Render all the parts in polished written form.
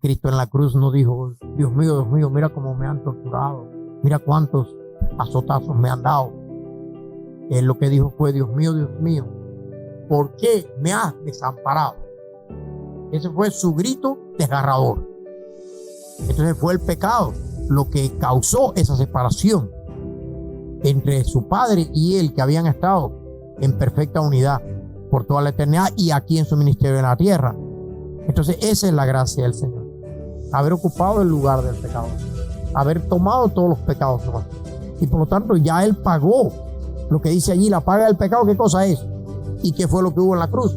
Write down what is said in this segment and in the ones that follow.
Cristo en la cruz no dijo, Dios mío, mira cómo me han torturado, mira cuántos azotazos me han dado. Él lo que dijo fue, Dios mío, ¿por qué me has desamparado? Ese fue su grito desgarrador. Entonces fue el pecado lo que causó esa separación entre su padre y él, que habían estado en perfecta unidad por toda la eternidad y aquí en su ministerio en la tierra. Entonces esa es la gracia del Señor, haber ocupado el lugar del pecado, haber tomado todos los pecados nuestros, y por lo tanto ya Él pagó lo que dice allí, la paga del pecado. ¿Qué cosa es? ¿Y qué fue lo que hubo en la cruz?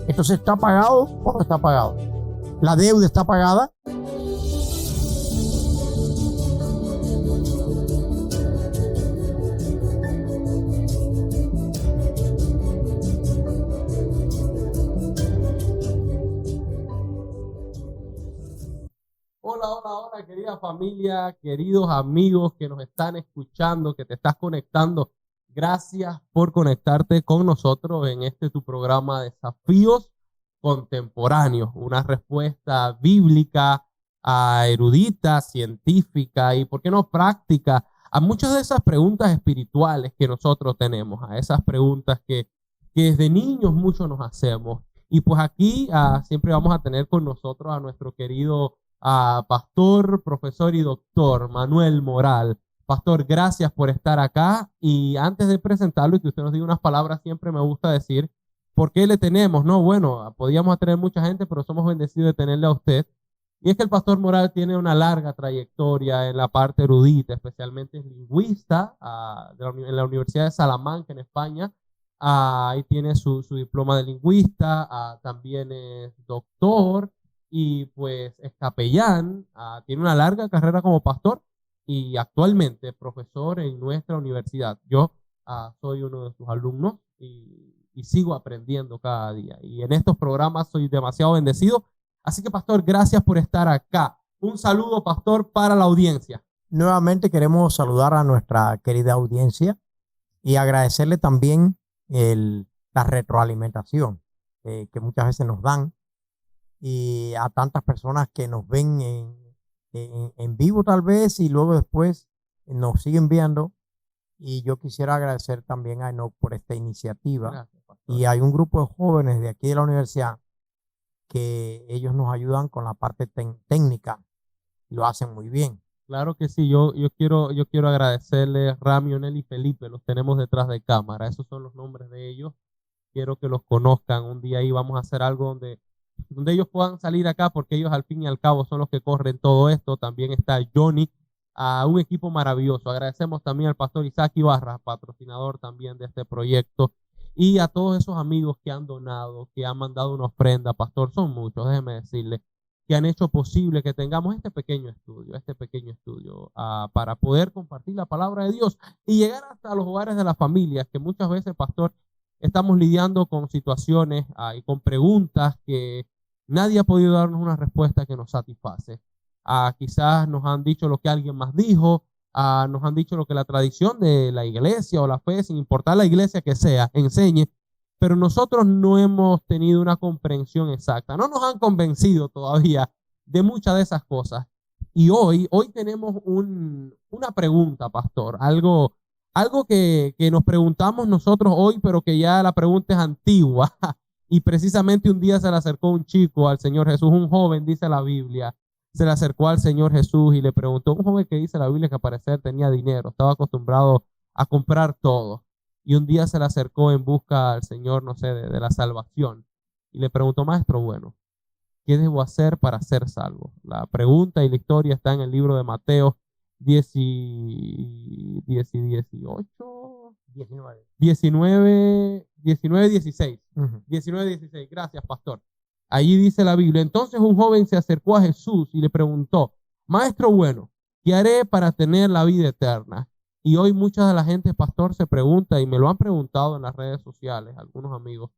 Entonces, ¿está pagado o no está pagado? La deuda está pagada. Hola, querida familia, queridos amigos que nos están escuchando, que te estás conectando. Gracias por conectarte con nosotros en este tu programa Desafíos Contemporáneos, una respuesta bíblica, erudita, científica y, ¿por qué no, práctica a muchas de esas preguntas espirituales que nosotros tenemos, a esas preguntas que desde niños muchos nos hacemos. Y pues aquí siempre vamos a tener con nosotros a nuestro querido pastor, profesor y doctor Manuel Moral. Pastor, gracias por estar acá, y antes de presentarlo y que usted nos diga unas palabras, siempre me gusta decir por qué le tenemos, ¿no? Bueno, podíamos tener mucha gente, pero somos bendecidos de tenerle a usted. Y es que el pastor Moral tiene una larga trayectoria en la parte erudita, especialmente es lingüista en la Universidad de Salamanca, en España. Ahí tiene su diploma de lingüista, también es doctor y pues es capellán, tiene una larga carrera como pastor y actualmente profesor en nuestra universidad. Yo soy uno de sus alumnos y sigo aprendiendo cada día. Y en estos programas soy demasiado bendecido. Así que, pastor, gracias por estar acá. Un saludo, pastor, para la audiencia. Nuevamente queremos saludar a nuestra querida audiencia y agradecerle también la retroalimentación que muchas veces nos dan, y a tantas personas que nos ven en vivo tal vez, y luego después nos siguen viendo. Y yo quisiera agradecer también a Enoch por esta iniciativa. Gracias, pastor. Y hay un grupo de jóvenes de aquí de la universidad que ellos nos ayudan con la parte técnica y lo hacen muy bien. Claro que sí, yo quiero agradecerle a Rami, Onel y Felipe, los tenemos detrás de cámara, esos son los nombres de ellos, quiero que los conozcan. Un día ahí vamos a hacer algo donde ellos puedan salir acá, porque ellos al fin y al cabo son los que corren todo esto. También está Johnny, a un equipo maravilloso. Agradecemos también al pastor Isaac Ibarra, patrocinador también de este proyecto, y a todos esos amigos que han donado, que han mandado una ofrenda. Pastor, son muchos, déjeme decirle, que han hecho posible que tengamos este pequeño estudio para poder compartir la palabra de Dios y llegar hasta los hogares de las familias, que muchas veces, pastor, estamos lidiando con situaciones y con preguntas que nadie ha podido darnos una respuesta que nos satisface. Quizás nos han dicho lo que alguien más dijo, nos han dicho lo que la tradición de la iglesia o la fe, sin importar la iglesia que sea, enseñe, pero nosotros no hemos tenido una comprensión exacta. No nos han convencido todavía de muchas de esas cosas. Y hoy tenemos una pregunta, pastor, algo que nos preguntamos nosotros hoy, pero que ya la pregunta es antigua. Y precisamente un día se le acercó un chico al Señor Jesús, un joven, dice la Biblia, se le acercó al Señor Jesús y le preguntó, un joven que dice la Biblia que al parecer tenía dinero, estaba acostumbrado a comprar todo. Y un día se le acercó en busca al Señor, no sé, de la salvación. Y le preguntó, maestro, bueno, ¿qué debo hacer para ser salvo? La pregunta y la historia está en el libro de Mateo 10 y 18, 16. 19:16. Gracias, pastor. Allí dice la Biblia, entonces un joven se acercó a Jesús y le preguntó, maestro bueno, ¿qué haré para tener la vida eterna? Y hoy mucha de la gente, pastor, se pregunta, y me lo han preguntado en las redes sociales, algunos amigos,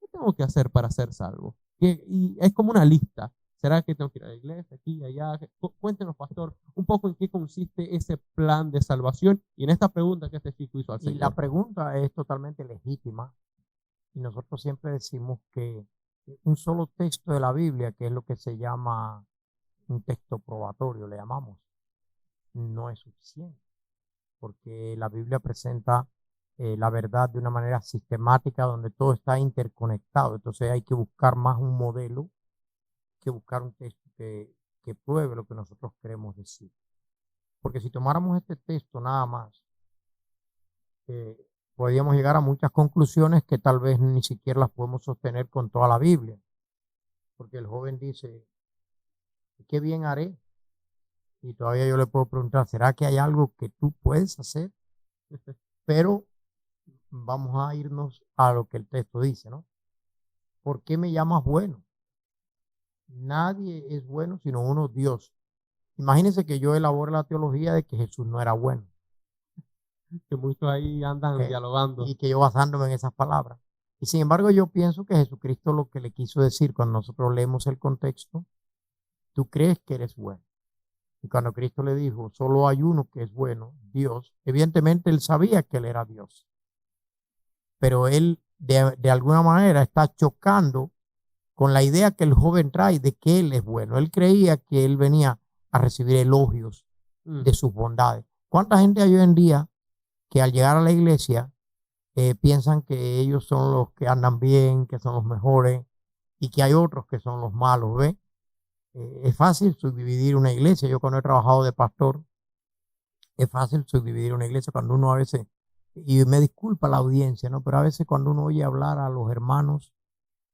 ¿qué tengo que hacer para ser salvo? Y es como una lista. ¿Será que tengo que ir a la iglesia, aquí y allá? Cuéntenos, pastor, un poco en qué consiste ese plan de salvación y en esta pregunta que este chico hizo al Señor. Y la pregunta es totalmente legítima, y nosotros siempre decimos que un solo texto de la Biblia, que es lo que se llama un texto probatorio, le llamamos, no es suficiente, porque la Biblia presenta la verdad de una manera sistemática donde todo está interconectado. Entonces hay que buscar más un modelo que buscar un texto que pruebe lo que nosotros queremos decir. Porque si tomáramos este texto nada más, podríamos llegar a muchas conclusiones que tal vez ni siquiera las podemos sostener con toda la Biblia. Porque el joven dice, ¿qué bien haré? Y todavía yo le puedo preguntar, ¿será que hay algo que tú puedes hacer? Pero vamos a irnos a lo que el texto dice, ¿no? ¿Por qué me llamas bueno? Nadie es bueno sino uno, Dios. Imagínense que yo elabore la teología de que Jesús no era bueno. Que muchos ahí andan dialogando. Y que yo basándome en esas palabras. Y sin embargo yo pienso que Jesucristo lo que le quiso decir cuando nosotros leemos el contexto, tú crees que eres bueno. Y cuando Cristo le dijo, solo hay uno que es bueno, Dios, evidentemente él sabía que él era Dios. Pero él de alguna manera está chocando con la idea que el joven trae de que él es bueno. Él creía que él venía a recibir elogios de sus bondades. ¿Cuánta gente hay hoy en día que al llegar a la iglesia piensan que ellos son los que andan bien, que son los mejores y que hay otros que son los malos? ¿Ve? Es fácil subdividir una iglesia. Yo cuando he trabajado de pastor, es fácil subdividir una iglesia cuando uno a veces, y me disculpa la audiencia, ¿no? Pero a veces cuando uno oye hablar a los hermanos,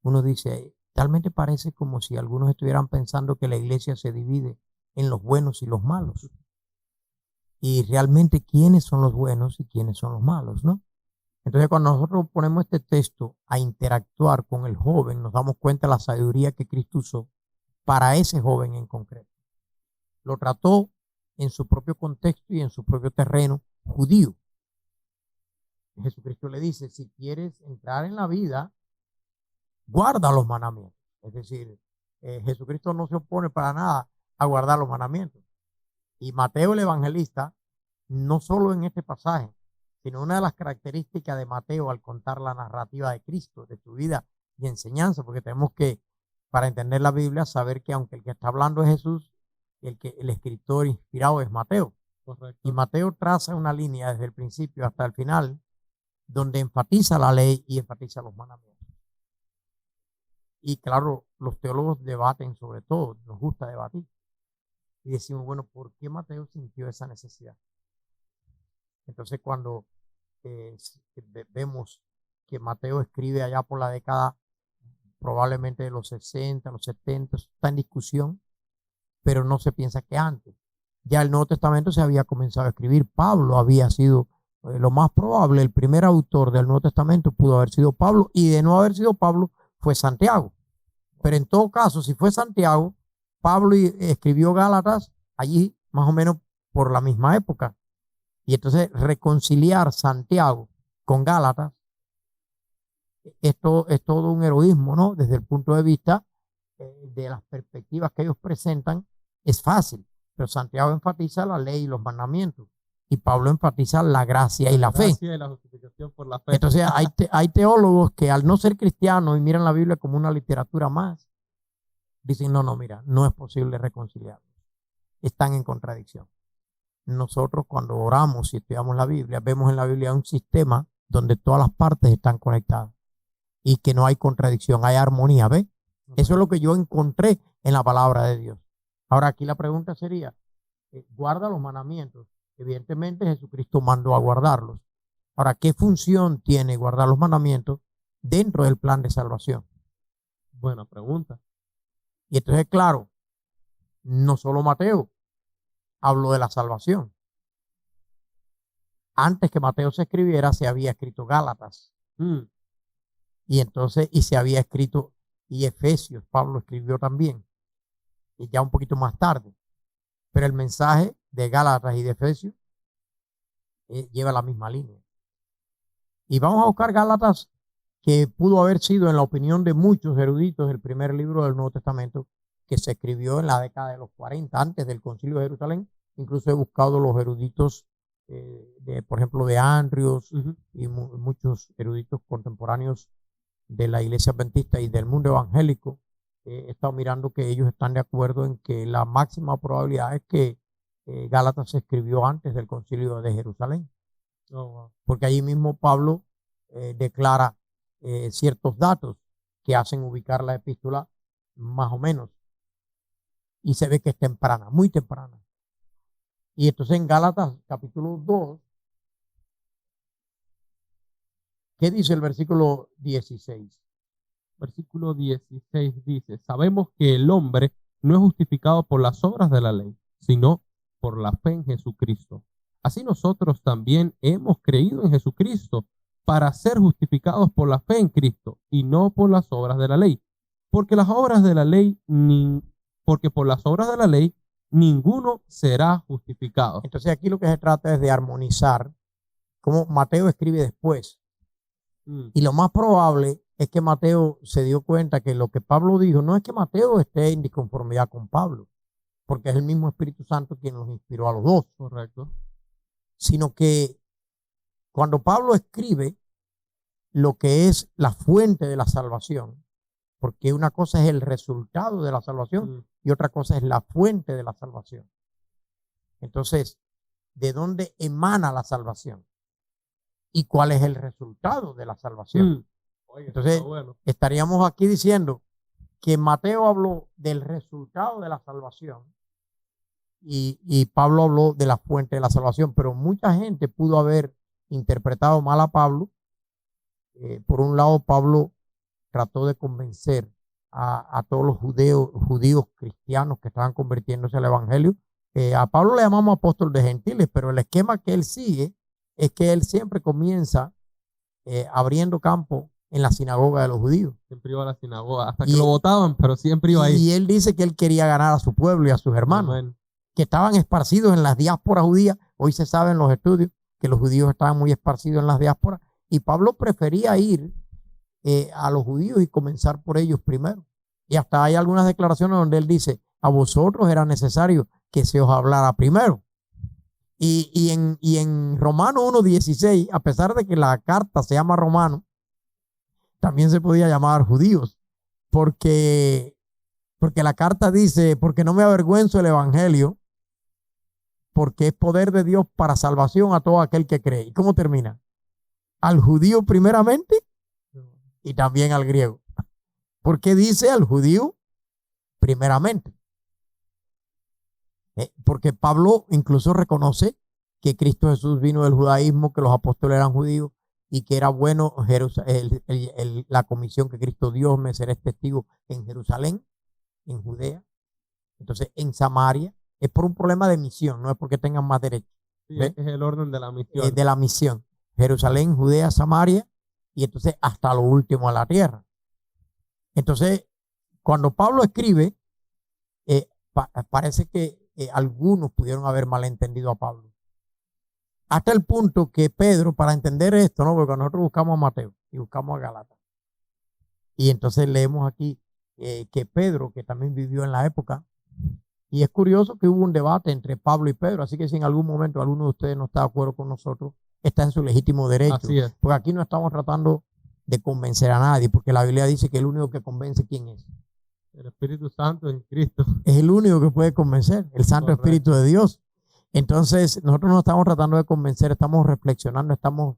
uno dice, realmente parece como si algunos estuvieran pensando que la iglesia se divide en los buenos y los malos. Y realmente, ¿quiénes son los buenos y quiénes son los malos, no? Entonces, cuando nosotros ponemos este texto a interactuar con el joven, nos damos cuenta de la sabiduría que Cristo usó para ese joven en concreto. Lo trató en su propio contexto y en su propio terreno judío. Jesucristo le dice, si quieres entrar en la vida, guarda los mandamientos. Es decir, Jesucristo no se opone para nada a guardar los mandamientos. Y Mateo el evangelista, no solo en este pasaje, sino una de las características de Mateo al contar la narrativa de Cristo, de su vida y enseñanza, porque tenemos que, para entender la Biblia, saber que aunque el que está hablando es Jesús, el escritor inspirado es Mateo. Correcto. Y Mateo traza una línea desde el principio hasta el final, donde enfatiza la ley y enfatiza los mandamientos. Y claro, los teólogos debaten sobre todo, nos gusta debatir. Y decimos, bueno, ¿por qué Mateo sintió esa necesidad? Entonces, cuando vemos que Mateo escribe allá por la década probablemente de los 60, los 70, está en discusión, pero no se piensa que antes. Ya el Nuevo Testamento se había comenzado a escribir. Pablo había sido, lo más probable, el primer autor del Nuevo Testamento pudo haber sido Pablo, y de no haber sido Pablo, fue Santiago. Pero en todo caso, si fue Santiago, Pablo escribió Gálatas allí más o menos por la misma época. Y entonces reconciliar Santiago con Gálatas, esto es todo un heroísmo, ¿no? Desde el punto de vista de las perspectivas que ellos presentan, es fácil. Pero Santiago enfatiza la ley y los mandamientos. Y Pablo enfatiza la gracia y la fe. Gracia y la justificación por la fe. Entonces hay teólogos que al no ser cristianos y miran la Biblia como una literatura más, dicen, no, mira, no es posible reconciliarlos. Están en contradicción. Nosotros cuando oramos y estudiamos la Biblia, vemos en la Biblia un sistema donde todas las partes están conectadas y que no hay contradicción, hay armonía, ¿ves? Eso es lo que yo encontré en la palabra de Dios. Ahora aquí la pregunta sería, ¿guarda los mandamientos? Evidentemente Jesucristo mandó a guardarlos. Ahora, ¿qué función tiene guardar los mandamientos dentro del plan de salvación? Buena pregunta. Y entonces, claro, no solo Mateo habló de la salvación. Antes que Mateo se escribiera, se había escrito Gálatas. Y entonces, y se había escrito, y Efesios, Pablo escribió también, y ya un poquito más tarde. Pero el mensaje de Gálatas y de Efesios lleva la misma línea. Y vamos a buscar Gálatas, que pudo haber sido, en la opinión de muchos eruditos, el primer libro del Nuevo Testamento que se escribió en la década de los 40, antes del Concilio de Jerusalén. Incluso he buscado los eruditos, por ejemplo, de Andrios y muchos eruditos contemporáneos de la Iglesia Adventista y del mundo evangélico, he estado mirando que ellos están de acuerdo en que la máxima probabilidad es que Gálatas se escribió antes del concilio de Jerusalén, Oh, wow. porque allí mismo Pablo declara ciertos datos que hacen ubicar la epístola más o menos, y se ve que es temprana, muy temprana. Y entonces en Gálatas capítulo 2, ¿qué dice el versículo 16? Versículo 16 dice, sabemos que el hombre no es justificado por las obras de la ley, sino por la fe en Jesucristo. Así nosotros también hemos creído en Jesucristo para ser justificados por la fe en Cristo y no por las obras de la ley. Porque las obras de la ley, porque por las obras de la ley ninguno será justificado. Entonces aquí lo que se trata es de armonizar como Mateo escribe después. Y lo más probable es que Mateo se dio cuenta que lo que Pablo dijo, no es que Mateo esté en disconformidad con Pablo, porque es el mismo Espíritu Santo quien los inspiró a los dos. Correcto. Sino que cuando Pablo escribe lo que es la fuente de la salvación, porque una cosa es el resultado de la salvación y otra cosa es la fuente de la salvación. Entonces, ¿de dónde emana la salvación? ¿Y cuál es el resultado de la salvación? Oye, entonces, bueno, estaríamos aquí diciendo que Mateo habló del resultado de la salvación y Pablo habló de la fuente de la salvación, pero mucha gente pudo haber interpretado mal a Pablo. Por un lado, Pablo trató de convencer a todos los judíos cristianos que estaban convirtiéndose al evangelio. A Pablo le llamamos apóstol de gentiles, pero el esquema que él sigue es que él siempre comienza abriendo campo en la sinagoga de los judíos. Siempre iba a la sinagoga, hasta que lo votaban, pero siempre iba ahí. Y él dice que él quería ganar a su pueblo y a sus hermanos, Amén, que estaban esparcidos en las diásporas judías. Hoy se sabe en los estudios que los judíos estaban muy esparcidos en las diásporas, y Pablo prefería ir a los judíos y comenzar por ellos primero. Y hasta hay algunas declaraciones donde él dice, a vosotros era necesario que se os hablara primero. Y en Romanos 1:16, a pesar de que la carta se llama Romano, también se podía llamar judíos, porque la carta dice, porque no me avergüenzo del evangelio, porque es poder de Dios para salvación a todo aquel que cree. ¿Y cómo termina? Al judío primeramente y también al griego. ¿Por qué dice al judío primeramente? Porque Pablo incluso reconoce que Cristo Jesús vino del judaísmo, que los apóstoles eran judíos y que era bueno la comisión que Cristo dio, me seréis testigo en Jerusalén, en Judea, entonces en Samaria. Es por un problema de misión, no es porque tengan más derecho. Sí, es el orden de la misión. De la misión. Jerusalén, Judea, Samaria, y entonces hasta lo último a la tierra. Entonces, cuando Pablo escribe, parece que algunos pudieron haber malentendido a Pablo. Hasta el punto que Pedro, para entender esto, ¿no? Porque nosotros buscamos a Mateo y buscamos a Gálatas. Y entonces leemos aquí que Pedro, que también vivió en la época, y es curioso que hubo un debate entre Pablo y Pedro, así que si en algún momento alguno de ustedes no está de acuerdo con nosotros, está en su legítimo derecho. Así es. Porque aquí no estamos tratando de convencer a nadie, porque la Biblia dice que el único que convence, ¿quién es? El Espíritu Santo en Cristo. Es el único que puede convencer, el Santo Correcto. Espíritu de Dios. Entonces, nosotros no estamos tratando de convencer, estamos reflexionando, estamos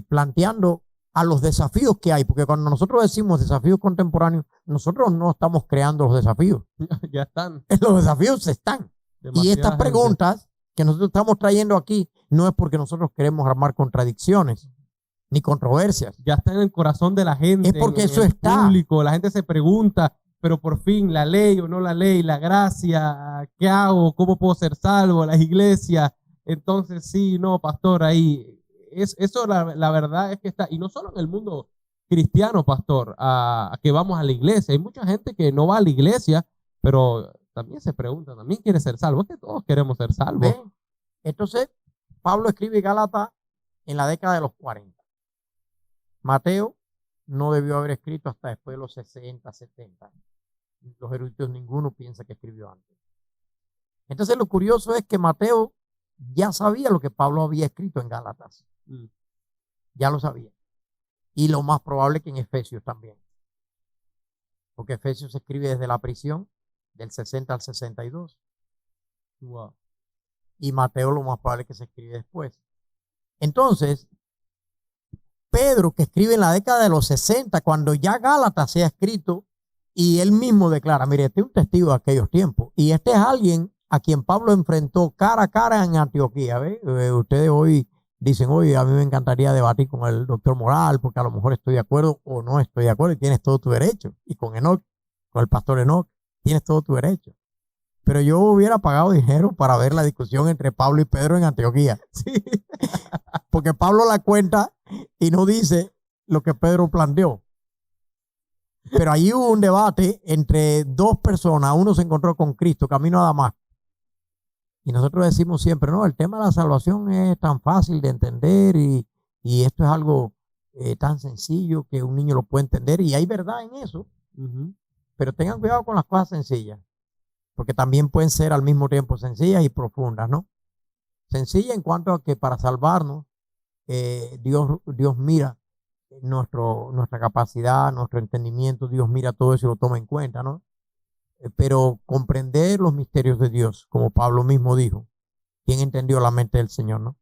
planteando a los desafíos que hay, porque cuando nosotros decimos desafíos contemporáneos, nosotros no estamos creando los desafíos. Ya están. Los desafíos están. Y estas preguntas que nosotros estamos trayendo aquí no es porque nosotros queremos armar contradicciones ni controversias. Ya está en el corazón de la gente. Es porque eso en el está. público. La gente se pregunta, pero por fin, la ley o no la ley, la gracia, ¿qué hago? ¿Cómo puedo ser salvo? Las iglesias. Entonces, sí, no, pastor, ahí. Eso la verdad es que está. Y no solo en el mundo cristiano, pastor, a que vamos a la iglesia. Hay mucha gente que no va a la iglesia, pero también se pregunta, también quiere ser salvo. Es que todos queremos ser salvos. ¿Ven? Entonces, Pablo escribe Gálatas en la década de los 40. Mateo no debió haber escrito hasta después de los 60, 70. Los eruditos ninguno piensa que escribió antes. Entonces, lo curioso es que Mateo ya sabía lo que Pablo había escrito en Gálatas. Ya lo sabía. Y lo más probable que en Efesios también. porque Efesios se escribe desde la prisión, del 60 al 62. Wow. Y Mateo lo más probable es que se escribe después. Entonces, Pedro, que escribe en la década de los 60, cuando ya Gálatas se ha escrito, y él mismo declara, mire, este es un testigo de aquellos tiempos, y este es alguien a quien Pablo enfrentó cara a cara en Antioquía. Ustedes hoy dicen, oye, a mí me encantaría debatir con el doctor Moral, porque a lo mejor estoy de acuerdo o no estoy de acuerdo, y tienes todo tu derecho. Y con Enoch, con el pastor Enoch, tienes todo tu derecho. Pero yo hubiera pagado dinero para ver la discusión entre Pablo y Pedro en Antioquía. Sí. Porque Pablo la cuenta y no dice lo que Pedro planteó. Pero allí hubo un debate entre dos personas. Uno se encontró con Cristo camino a Damasco. Y nosotros decimos siempre, no, el tema de la salvación es tan fácil de entender y esto es algo tan sencillo que un niño lo puede entender. Y hay verdad en eso. Pero tengan cuidado con las cosas sencillas, porque también pueden ser al mismo tiempo sencillas y profundas, ¿no? Sencilla en cuanto a que para salvarnos, Dios mira nuestra capacidad, nuestro entendimiento, Dios mira todo eso y lo toma en cuenta, ¿no? Pero comprender los misterios de Dios, como Pablo mismo dijo, ¿quién entendió la mente del Señor, no?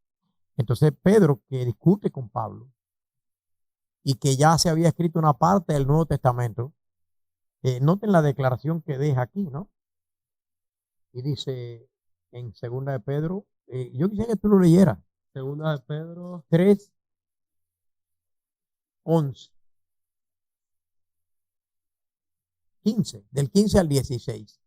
Entonces Pedro, que discute con Pablo y que ya se había escrito una parte del Nuevo Testamento, noten la declaración que deja aquí, ¿no? Y dice en segunda de Pedro, yo quisiera que tú lo leyeras. Segunda de Pedro 3:11. 15, del 15 al 16.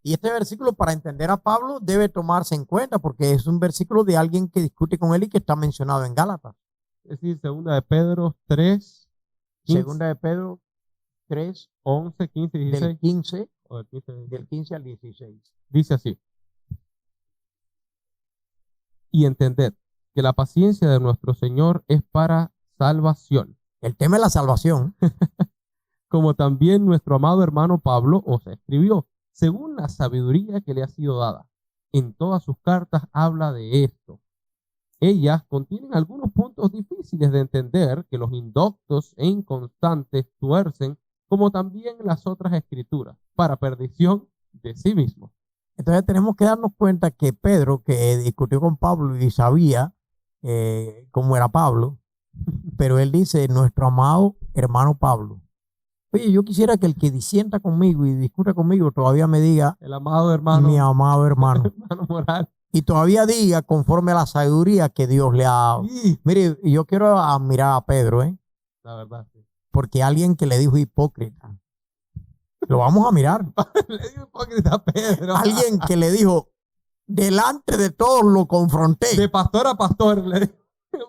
Y este versículo, para entender a Pablo, debe tomarse en cuenta porque es un versículo de alguien que discute con él y que está mencionado en Gálatas. Es decir, segunda de Pedro 3, 15, Segunda de Pedro 3, 11, 15, 16. del 15, O del 15, del 15 al 16. Dice así. Y entended que la paciencia de nuestro Señor es para salvación, El tema es la salvación. como también nuestro amado hermano Pablo os escribió, según la sabiduría que le ha sido dada. En todas sus cartas habla de esto. Ellas contienen algunos puntos difíciles de entender que los indoctos e inconstantes tuercen, como también las otras escrituras, para perdición de sí mismos. Entonces tenemos que darnos cuenta que Pedro, que discutió con Pablo y sabía cómo era Pablo, pero él dice, nuestro amado hermano Pablo. Oye, yo quisiera que el que disienta conmigo y discuta conmigo todavía me diga, El amado hermano, mi amado hermano. hermano Moral. Y todavía diga conforme a la sabiduría que Dios le ha dado. Sí, Mire, yo quiero admirar a Pedro, la verdad, sí. porque alguien que le dijo hipócrita, lo vamos a mirar. Le digo hipócrita a Pedro. Alguien que le dijo, delante de todos lo confronté. De pastor a pastor, le digo,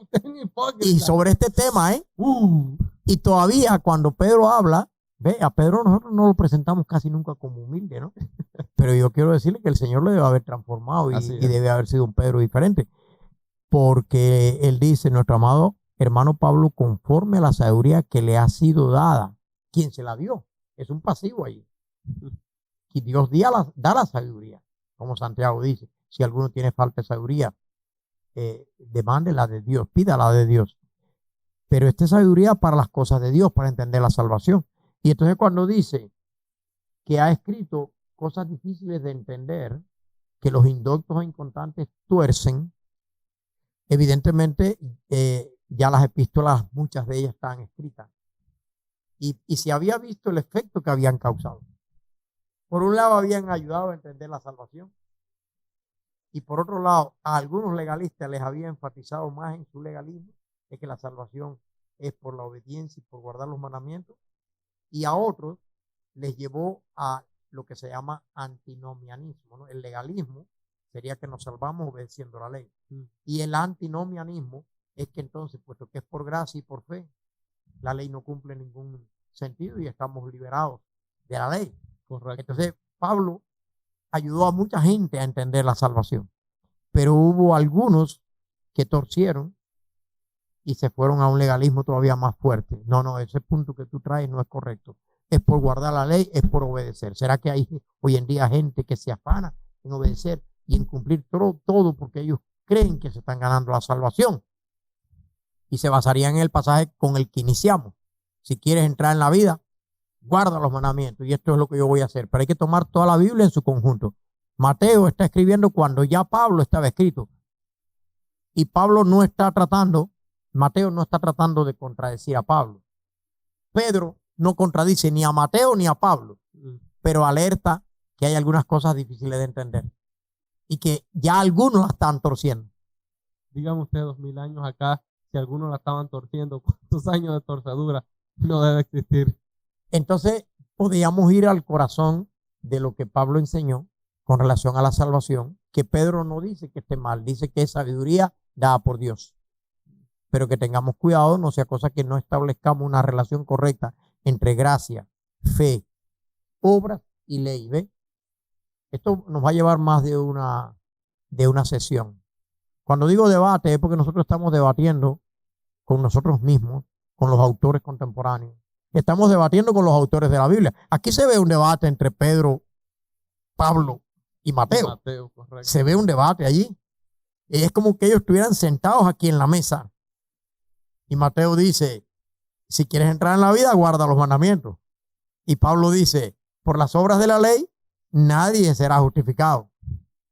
usted es un hipócrita. Y sobre este tema, y todavía cuando Pedro habla, ve, a Pedro nosotros no lo presentamos casi nunca como humilde, ¿no? Pero yo quiero decirle que el Señor le debe haber transformado y debe haber sido un Pedro diferente. Porque él dice, nuestro amado hermano Pablo, conforme a la sabiduría que le ha sido dada. ¿Quién se la dio? Es un pasivo ahí. Y Dios da la sabiduría. Como Santiago dice, si alguno tiene falta de sabiduría, demándela de Dios, pídala de Dios. Pero esta es sabiduría para las cosas de Dios, para entender la salvación. Y entonces cuando dice que ha escrito cosas difíciles de entender, que los indoctos e inconstantes tuercen, evidentemente ya las epístolas, muchas de ellas están escritas. Y se había visto el efecto que habían causado. Por un lado habían ayudado a entender la salvación. Y por otro lado, a algunos legalistas les había enfatizado más en su legalismo, de que la salvación es por la obediencia y por guardar los mandamientos. Y a otros les llevó a lo que se llama antinomianismo, ¿no? El legalismo sería que nos salvamos obedeciendo la ley. Y el antinomianismo es que entonces, puesto que es por gracia y por fe, la ley no cumple ningún sentido y estamos liberados de la ley. Correcto. Entonces, Pablo ayudó a mucha gente a entender la salvación, pero hubo algunos que torcieron y se fueron a un legalismo todavía más fuerte. No, ese punto que tú traes no es correcto. Es por guardar la ley, es por obedecer. ¿Será que hay hoy en día gente que se afana en obedecer y en cumplir todo porque ellos creen que se están ganando la salvación? Y se basaría en el pasaje con el que iniciamos. Si quieres entrar en la vida, guarda los mandamientos. Y esto es lo que yo voy a hacer. Pero hay que tomar toda la Biblia en su conjunto. Mateo está escribiendo cuando ya Pablo estaba escrito. Y Pablo no está tratando, Mateo no está tratando de contradecir a Pablo. Pedro no contradice ni a Mateo ni a Pablo, pero alerta que hay algunas cosas difíciles de entender y que ya algunos la están torciendo. Dígame usted, 2000 años acá, si algunos la estaban torciendo, ¿cuántos años de torcedura no debe existir? Entonces, podríamos ir al corazón de lo que Pablo enseñó con relación a la salvación, que Pedro no dice que esté mal, dice que es sabiduría dada por Dios. Pero que tengamos cuidado, no sea cosa que no establezcamos una relación correcta entre gracia, fe, obras y ley. ¿Ve? Esto nos va a llevar más de una sesión. Cuando digo debate es porque nosotros estamos debatiendo con nosotros mismos, con los autores contemporáneos. Estamos debatiendo con los autores de la Biblia. Aquí se ve un debate entre Pedro, Pablo y Mateo. Correcto. Se ve un debate allí. Y es como que ellos estuvieran sentados aquí en la mesa. Y Mateo dice, si quieres entrar en la vida, guarda los mandamientos. Y Pablo dice, por las obras de la ley, nadie será justificado,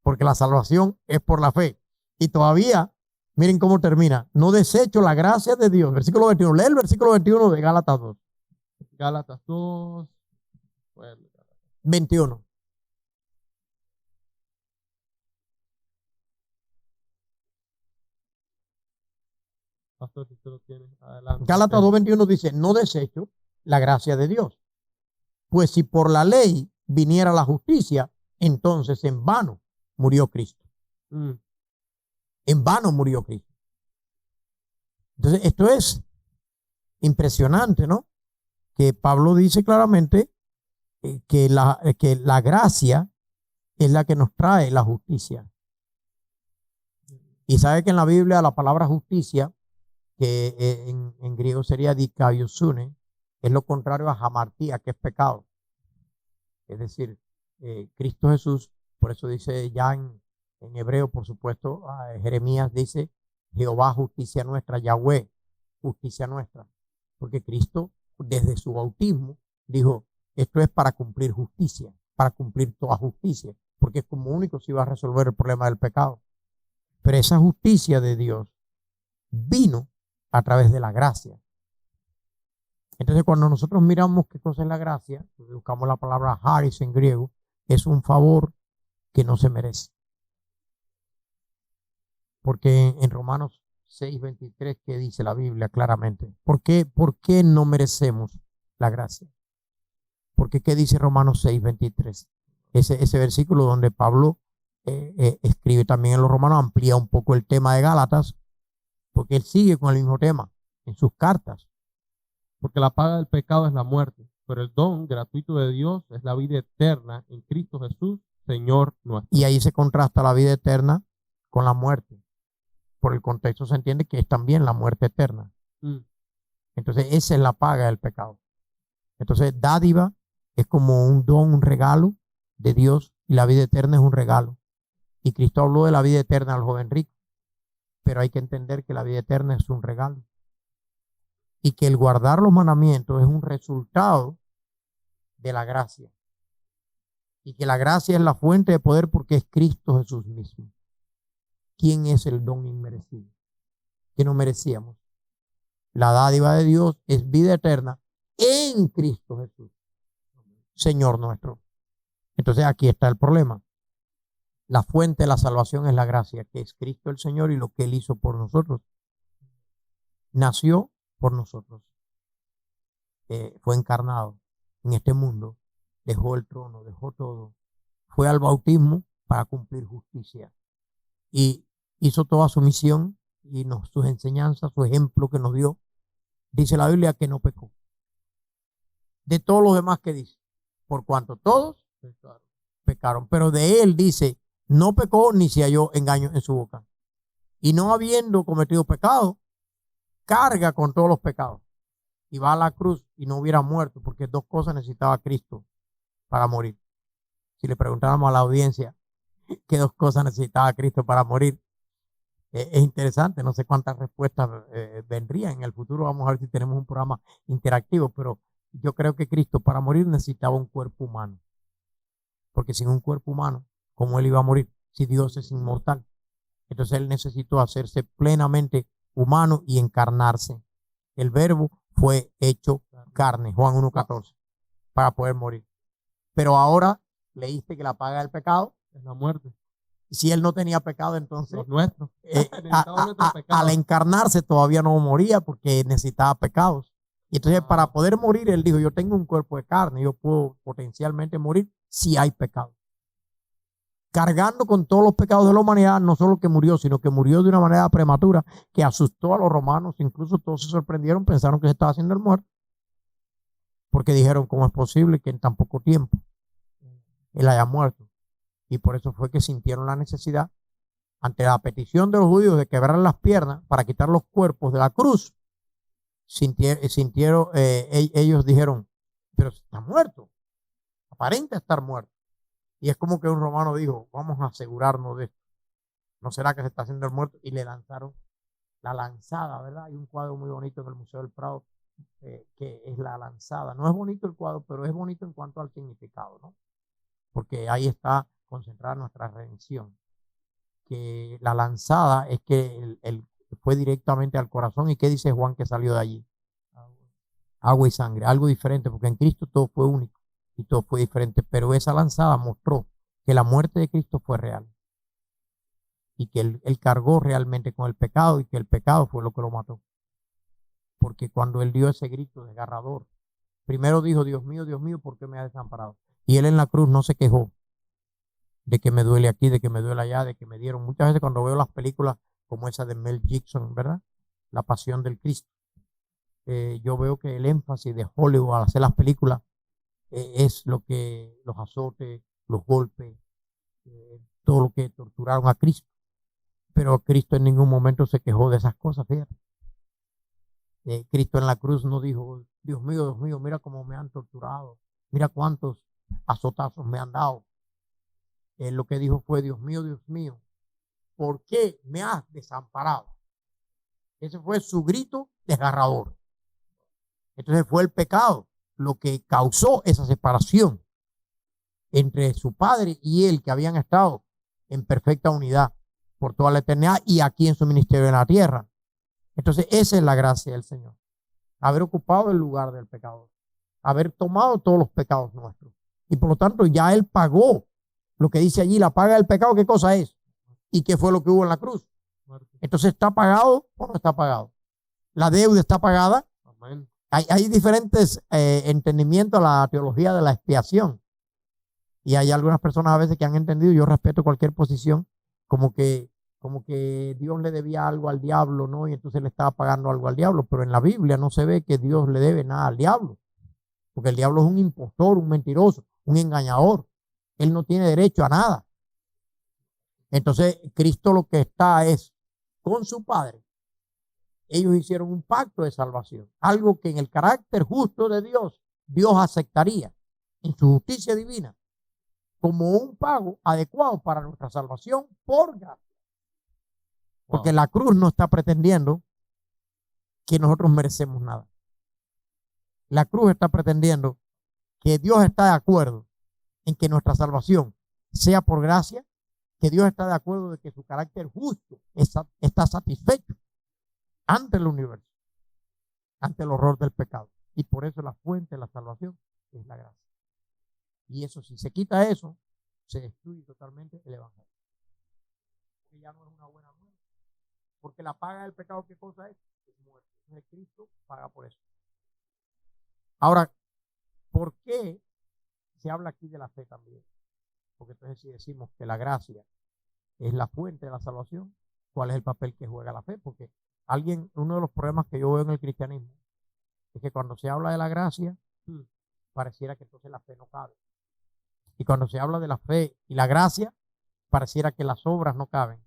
porque la salvación es por la fe. Y todavía, miren cómo termina, no desecho la gracia de Dios. Versículo 21, lee el versículo 21 de Gálatas 2. Gálatas 2, 21. Pastor, si usted lo tiene, adelante. Gálatas 2:21 dice, no desecho la gracia de Dios. Pues si por la ley viniera la justicia, entonces en vano murió Cristo. En vano murió Cristo. Entonces, esto es impresionante, ¿no? Que Pablo dice claramente que la gracia es la que nos trae la justicia. Y sabe que en la Biblia la palabra justicia, que en griego sería dikaiosune, es lo contrario a hamartía, que es pecado. Es decir, Cristo Jesús, por eso dice ya en hebreo, por supuesto, Jeremías dice, Jehová justicia nuestra, Yahweh justicia nuestra. Porque Cristo, desde su bautismo, dijo, esto es para cumplir justicia, para cumplir toda justicia, porque es como único se iba a resolver el problema del pecado. Pero esa justicia de Dios vino a través de la gracia. Entonces, cuando nosotros miramos qué cosa es la gracia, buscamos la palabra charis en griego, es un favor que no se merece. Porque en Romanos 6:23, ¿qué dice la Biblia claramente? ¿Por qué no merecemos la gracia? Porque ¿qué dice Romanos 6:23? Ese versículo donde Pablo escribe también en los Romanos, amplía un poco el tema de Gálatas, porque él sigue con el mismo tema en sus cartas. Porque la paga del pecado es la muerte, pero el don gratuito de Dios es la vida eterna en Cristo Jesús, Señor nuestro. Y ahí se contrasta la vida eterna con la muerte. Por el contexto se entiende que es también la muerte eterna. Entonces esa es la paga del pecado. Entonces dádiva es como un don, un regalo de Dios, y la vida eterna es un regalo. Y Cristo habló de la vida eterna al joven rico, pero hay que entender que la vida eterna es un regalo. Y que el guardar los mandamientos es un resultado de la gracia. Y que la gracia es la fuente de poder porque es Cristo Jesús mismo. ¿Quién es el don inmerecido? Que no merecíamos. La dádiva de Dios es vida eterna en Cristo Jesús, Señor nuestro. Entonces aquí está el problema. La fuente de la salvación es la gracia, que es Cristo el Señor y lo que Él hizo por nosotros. Nació por nosotros. Fue encarnado en este mundo. Dejó el trono, dejó todo. Fue al bautismo para cumplir justicia. Y hizo toda su misión y sus enseñanzas, su ejemplo que nos dio. Dice la Biblia que no pecó. De todos los demás que dice. Por cuanto todos pecaron. Pero de él dice, no pecó ni se halló engaño en su boca. Y no habiendo cometido pecado, carga con todos los pecados. Y va a la cruz y no hubiera muerto, porque dos cosas necesitaba Cristo para morir. Si le preguntáramos a la audiencia qué dos cosas necesitaba Cristo para morir, es interesante. No sé cuántas respuestas vendrían en el futuro. Vamos a ver si tenemos un programa interactivo, pero Yo creo que Cristo para morir necesitaba un cuerpo humano. Porque sin un cuerpo humano, ¿cómo él iba a morir? Si Dios es inmortal. Entonces él necesitó hacerse plenamente humano y encarnarse. El verbo fue hecho carne, Juan 1:14, para poder morir. Pero ahora leíste que la paga del pecado Es la muerte. si él no tenía pecado, entonces Los nuestros. al encarnarse todavía no moría porque necesitaba pecados. Y entonces para poder morir, él dijo, yo tengo un cuerpo de carne, yo puedo potencialmente morir si hay pecado. Cargando con todos los pecados de la humanidad, no solo que murió, sino que murió de una manera prematura que asustó a los romanos, incluso todos se sorprendieron, pensaron que se estaba haciendo el muerto, porque dijeron, ¿cómo es posible que en tan poco tiempo él haya muerto? Y por eso fue que sintieron la necesidad, ante la petición de los judíos de quebrar las piernas para quitar los cuerpos de la cruz, ellos dijeron, pero está muerto, aparenta estar muerto. Y es como que un romano dijo, vamos a asegurarnos de esto. ¿No será que se está haciendo el muerto? Y le lanzaron la lanzada, ¿verdad? Hay un cuadro muy bonito en el Museo del Prado que es la lanzada. No es bonito el cuadro, pero es bonito en cuanto al significado, ¿no? Porque ahí está concentrada nuestra redención. Que la lanzada es que fue directamente al corazón. ¿Y qué dice Juan que salió de allí? Agua y sangre, algo diferente, porque en Cristo todo fue único y todo fue diferente, pero esa lanzada mostró que la muerte de Cristo fue real y que él cargó realmente con el pecado y que el pecado fue lo que lo mató. Porque cuando él dio ese grito desgarrador, primero dijo, Dios mío, ¿por qué me has desamparado? Y él en la cruz no se quejó de que me duele aquí, de que me duele allá, de que me dieron. Muchas veces cuando veo las películas como esa de Mel Gibson, ¿verdad? La Pasión del Cristo. Yo veo que el énfasis de Hollywood al hacer las películas es lo que los azotes, los golpes, todo lo que torturaron a Cristo. Pero Cristo en ningún momento se quejó de esas cosas, fíjate. Cristo en la cruz no dijo, Dios mío, mira cómo me han torturado, mira cuántos azotazos me han dado. Él lo que dijo fue, Dios mío, ¿por qué me has desamparado? Ese fue su grito desgarrador. Entonces fue el pecado lo que causó esa separación entre su padre y él, que habían estado en perfecta unidad por toda la eternidad y aquí en su ministerio en la tierra. Entonces esa es la gracia del Señor. Haber ocupado el lugar del pecador. Haber tomado todos los pecados nuestros. Y por lo tanto ya él pagó lo que dice allí, la paga del pecado, ¿qué cosa es? ¿Y qué fue lo que hubo en la cruz? Entonces, ¿está pagado o no está pagado? La deuda está pagada. Amén. Hay diferentes entendimientos a la teología de la expiación. Y hay algunas personas a veces que han entendido, yo respeto cualquier posición, como que Dios le debía algo al diablo, ¿no? Y entonces le estaba pagando algo al diablo. Pero en la Biblia no se ve que Dios le debe nada al diablo. Porque el diablo es un impostor, un mentiroso, un engañador. Él no tiene derecho a nada. Entonces, Cristo lo que está es con su Padre. Ellos hicieron un pacto de salvación. Algo que en el carácter justo de Dios, Dios aceptaría en su justicia divina como un pago adecuado para nuestra salvación por gracia. Porque la cruz no está pretendiendo que nosotros merecemos nada. La cruz está pretendiendo que Dios está de acuerdo en que nuestra salvación sea por gracia, que Dios está de acuerdo de que su carácter justo está satisfecho ante el universo, ante el horror del pecado. Y por eso la fuente de la salvación es la gracia. Y eso, si se quita eso, se destruye totalmente el evangelio. Porque ya no es una buena nueva. Porque la paga del pecado, ¿qué cosa es? Es muerte. Entonces Cristo paga por eso. Ahora, ¿por qué se habla aquí de la fe también? Porque entonces si decimos que la gracia es la fuente de la salvación, ¿cuál es el papel que juega la fe? Porque uno de los problemas que yo veo en el cristianismo es que cuando se habla de la gracia, pareciera que entonces la fe no cabe. Y cuando se habla de la fe y la gracia, pareciera que las obras no caben.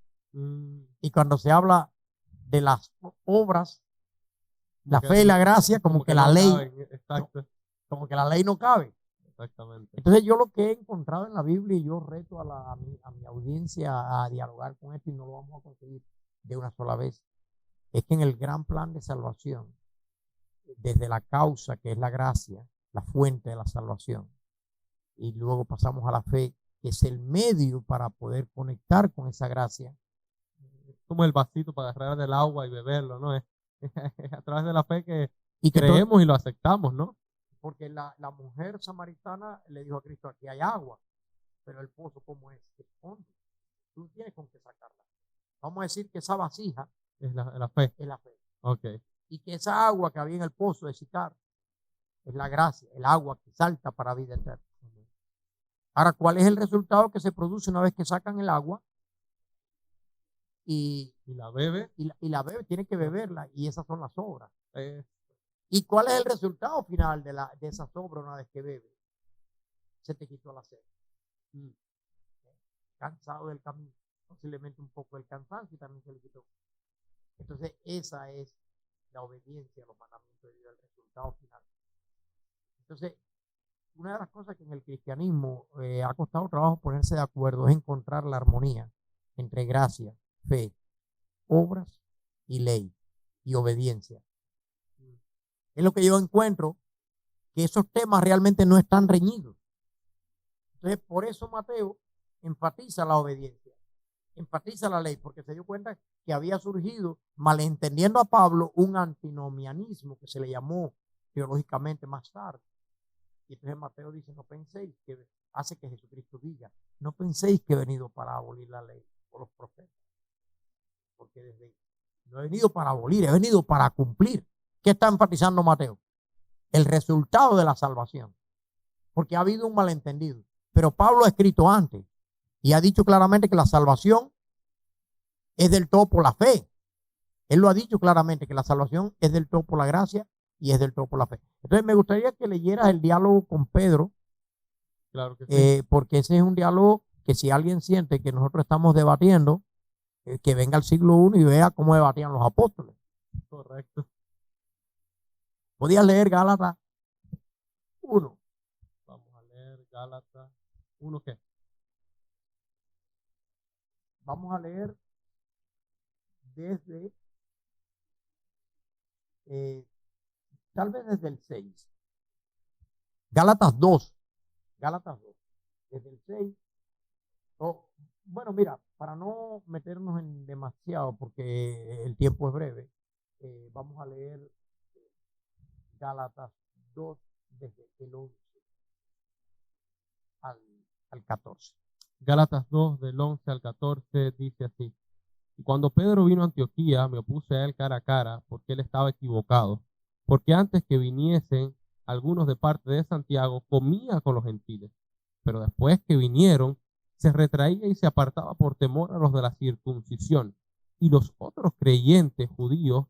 Y cuando se habla de las obras, la fe y la gracia, como que la ley, como que la ley no cabe. Exactamente. Entonces yo lo que he encontrado en la Biblia, y yo reto a mi audiencia a dialogar con esto, y no lo vamos a conseguir de una sola vez, es que en el gran plan de salvación, desde la causa que es la gracia, la fuente de la salvación. Y luego pasamos a la fe, que es el medio para poder conectar con esa gracia. Como el vasito para agarrar del agua y beberlo, ¿no? Es a través de la fe que Y que creemos y lo aceptamos, ¿no? porque la mujer samaritana le dijo a Cristo, aquí hay agua, pero el pozo, ¿cómo es? Es hondo. Tú tienes con qué sacarla. Vamos a decir que esa vasija Es la fe. es la fe. Ok. Y que esa agua que había en el pozo de Sicar es la gracia, el agua que salta para vida eterna. Ahora, ¿cuál es el resultado que se produce una vez que sacan el agua? Y la bebe. Y la bebe, tiene que beberla, y esas son las obras. Eh, ¿Y cuál es el resultado final de esas obras una vez que bebe? Se te quitó la sed. Cansado del camino, posiblemente un poco el cansancio y también se le quitó. Entonces, esa es la obediencia a los mandamientos de Dios, el resultado final. Entonces, una de las cosas que en el cristianismo ha costado trabajo ponerse de acuerdo es encontrar la armonía entre gracia, fe, obras y ley y obediencia. Es lo que yo encuentro, que esos temas realmente no están reñidos. Entonces, por eso Mateo enfatiza la obediencia, enfatiza la ley, porque se dio cuenta que había surgido, malentendiendo a Pablo, un antinomianismo que se le llamó teológicamente más tarde. Y entonces Mateo dice, no penséis que hace que Jesucristo diga, no penséis que he venido para abolir la ley o los profetas. Porque no he venido para abolir, he venido para cumplir. ¿Qué está enfatizando Mateo? El resultado de la salvación. Porque ha habido un malentendido. Pero Pablo ha escrito antes y ha dicho claramente que la salvación es del todo por la fe. Él lo ha dicho claramente, que la salvación es del todo por la gracia y es del todo por la fe. Entonces me gustaría que leyeras el diálogo con Pedro. Claro que sí. Porque ese es un diálogo que si alguien siente que nosotros estamos debatiendo, que venga al siglo I y vea cómo debatían los apóstoles. Correcto. Podías leer Gálatas 1. Vamos a leer Gálatas 1, ¿qué? Vamos a leer desde, tal vez desde el 6. Gálatas 2. Gálatas 2. Desde el 6. Bueno, mira, para no meternos en demasiado, porque el tiempo es breve, vamos a leer Gálatas 2 desde el 11 al 14. Gálatas 2 del 11 al 14 dice así: y cuando Pedro vino a Antioquía, me opuse a él cara a cara, porque él estaba equivocado, porque antes que viniesen algunos de parte de Santiago, comía con los gentiles, pero después que vinieron, se retraía y se apartaba por temor a los de la circuncisión, y los otros creyentes judíos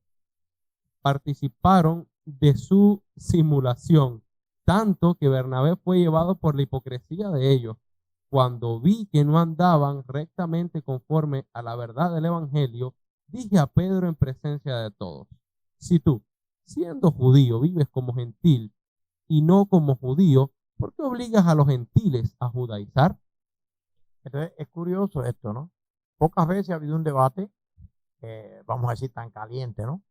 participaron de su simulación, tanto que Bernabé fue llevado por la hipocresía de ellos. Cuando vi que no andaban rectamente conforme a la verdad del evangelio, dije a Pedro en presencia de todos: si tú, siendo judío, vives como gentil y no como judío, ¿por qué obligas a los gentiles a judaizar? Entonces es curioso esto, ¿no? Pocas veces ha habido un debate, vamos a decir, tan caliente, ¿no?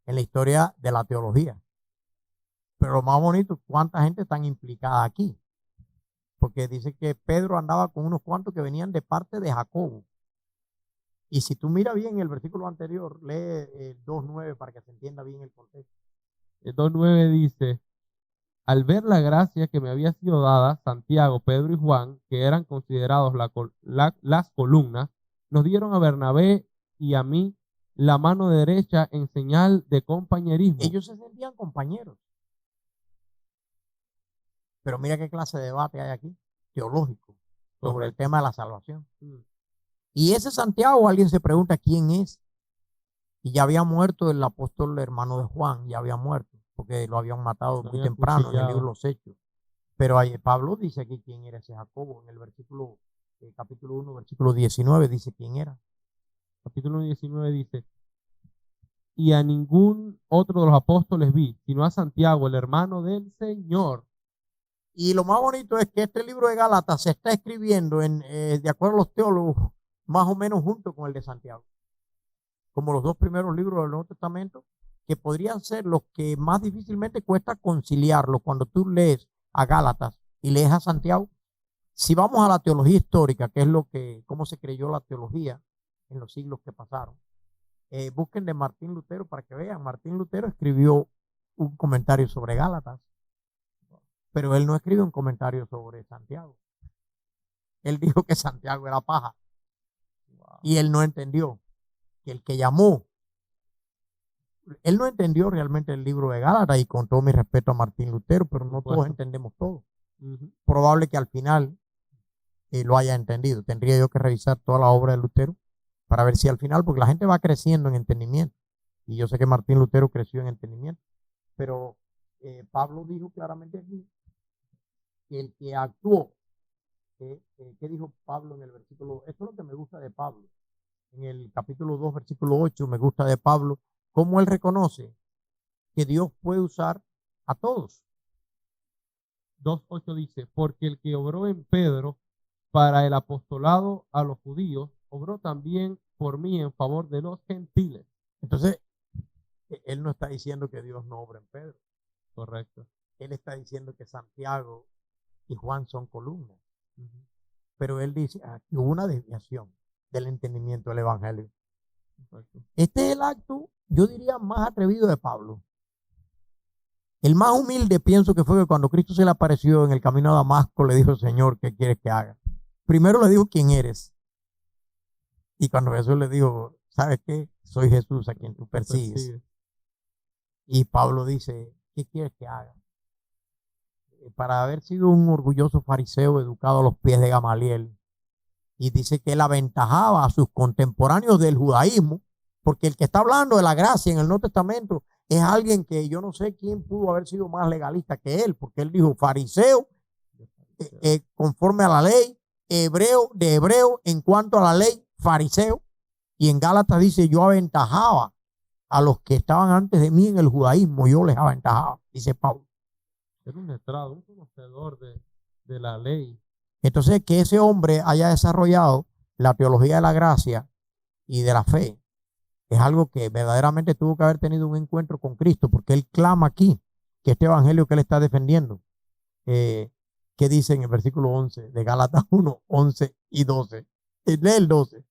En la historia de la teología. Pero lo más bonito, cuánta gente está implicada aquí. Porque dice que Pedro andaba con unos cuantos que venían de parte de Jacobo. Y si tú miras bien el versículo anterior, lee el 2.9 para que se entienda bien el contexto. El 2.9 dice: al ver la gracia que me había sido dada, Santiago, Pedro y Juan, que eran considerados las columnas, nos dieron a Bernabé y a mí la mano derecha en señal de compañerismo. Ellos se sentían compañeros. Pero mira qué clase de debate hay aquí, teológico, sobre el tema de la salvación. Y ese Santiago, alguien se pregunta quién es. Y ya había muerto el apóstol hermano de Juan, ya había muerto, porque lo habían matado muy temprano en el libro de los Hechos. Pero Pablo dice aquí quién era ese Jacobo. En el versículo, capítulo 1, versículo 19, dice quién era. Capítulo 19 dice: y a ningún otro de los apóstoles vi, sino a Santiago, el hermano del Señor. Y lo más bonito es que este libro de Gálatas se está escribiendo, de acuerdo a los teólogos, más o menos junto con el de Santiago. Como los dos primeros libros del Nuevo Testamento que podrían ser los que más difícilmente cuesta conciliarlos cuando tú lees a Gálatas y lees a Santiago. Si vamos a la teología histórica, que es cómo se creyó la teología en los siglos que pasaron, busquen de Martín Lutero para que vean. Martín Lutero escribió un comentario sobre Gálatas, pero él no escribió un comentario sobre Santiago. Él dijo que Santiago era paja. Y él no entendió que el que llamó, él no entendió realmente el libro de Gálatas, y con todo mi respeto a Martín Lutero, pero no todos entendemos todo. Probable que al final lo haya entendido. Tendría yo que revisar toda la obra de Lutero para ver si al final, porque la gente va creciendo en entendimiento. Y yo sé que Martín Lutero creció en entendimiento. Pero Pablo dijo claramente aquí que el que actuó, ¿qué dijo Pablo en el versículo? Esto es lo que me gusta de Pablo. En el capítulo 2, versículo 8, me gusta de Pablo, cómo él reconoce que Dios puede usar a todos. 2:8 dice, porque el que obró en Pedro para el apostolado a los judíos, obró también por mí en favor de los gentiles. Entonces, él no está diciendo que Dios no obra en Pedro. Correcto. Él está diciendo que Santiago y Juan son columnas. Pero él dice que hubo una desviación del entendimiento del evangelio. Correcto. Este es el acto, yo diría, más atrevido de Pablo. El más humilde pienso que fue que cuando Cristo se le apareció en el camino a Damasco, le dijo: Señor, ¿qué quieres que haga? Primero le dijo: ¿quién eres? Y cuando Jesús le dijo: ¿sabes qué? Soy Jesús a quien tú persigues. Y Pablo dice: ¿qué quieres que haga? Para haber sido un orgulloso fariseo educado a los pies de Gamaliel, y dice que él aventajaba a sus contemporáneos del judaísmo, porque el que está hablando de la gracia en el Nuevo Testamento es alguien que yo no sé quién pudo haber sido más legalista que él, porque él dijo fariseo conforme a la ley, hebreo de hebreo en cuanto a la ley, fariseo. Y en Gálatas dice: yo aventajaba a los que estaban antes de mí en el judaísmo, yo les aventajaba, dice Pablo. Era un letrado, un conocedor de la ley. Entonces, que ese hombre haya desarrollado la teología de la gracia y de la fe es algo que verdaderamente tuvo que haber tenido un encuentro con Cristo, porque él clama aquí que este evangelio que él está defendiendo, ¿qué dice en el versículo 11 de Gálatas 1, 11 y 12? Lee el 12.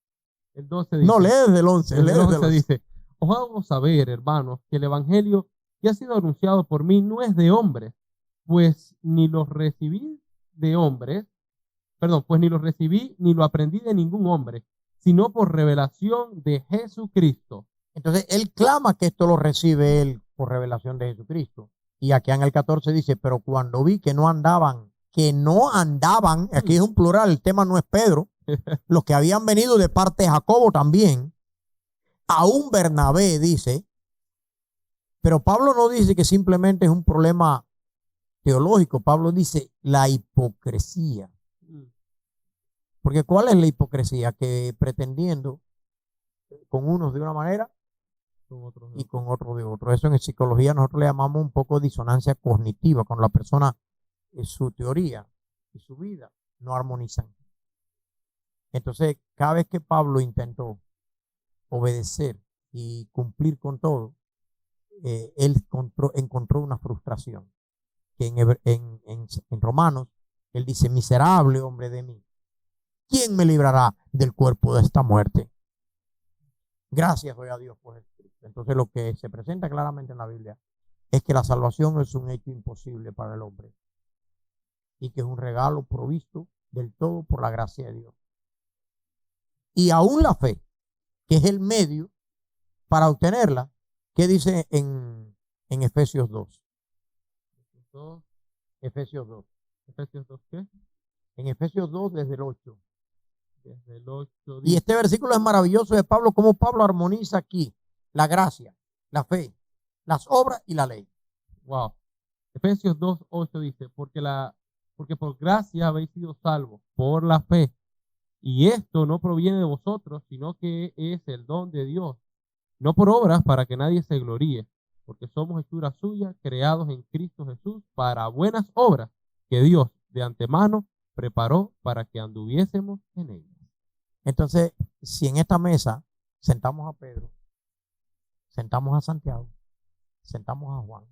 El 12 dice, no, lee desde el 11. El 11 dice: os hago saber, hermanos, que el evangelio que ha sido anunciado por mí no es de hombres, pues ni lo recibí de hombres, pues ni lo recibí ni lo aprendí de ningún hombre, sino por revelación de Jesucristo. Entonces, él clama que esto lo recibe él por revelación de Jesucristo. Y aquí en el 14 dice: pero cuando vi que no andaban, aquí es un plural, el tema no es Pedro, los que habían venido de parte de Jacobo también, aún Bernabé dice, pero Pablo no dice que simplemente es un problema teológico, Pablo dice la hipocresía. Porque ¿cuál es la hipocresía? Que pretendiendo con unos de una manera y con otros de otro. Eso en psicología nosotros le llamamos un poco disonancia cognitiva, cuando la persona, su teoría y su vida no armonizan. Entonces, cada vez que Pablo intentó obedecer y cumplir con todo, él encontró una frustración. Que en Romanos, él dice: miserable hombre de mí, ¿quién me librará del cuerpo de esta muerte? Gracias doy a Dios por Jesucristo. Entonces, lo que se presenta claramente en la Biblia es que la salvación es un hecho imposible para el hombre y que es un regalo provisto del todo por la gracia de Dios. Y aún la fe, que es el medio para obtenerla, ¿qué dice en Efesios 2? Efesios 2. ¿Efesios 2 qué? En Efesios 2 desde el 8. Desde el 8 dice, y este versículo es maravilloso de Pablo, cómo Pablo armoniza aquí la gracia, la fe, las obras y la ley. Wow. Efesios 2:8 dice: porque por gracia habéis sido salvos por la fe, y esto no proviene de vosotros, sino que es el don de Dios, no por obras, para que nadie se gloríe, porque somos hechura suya, creados en Cristo Jesús para buenas obras que Dios de antemano preparó para que anduviésemos en ellas. Entonces, si en esta mesa sentamos a Pedro, sentamos a Santiago, sentamos a Juan,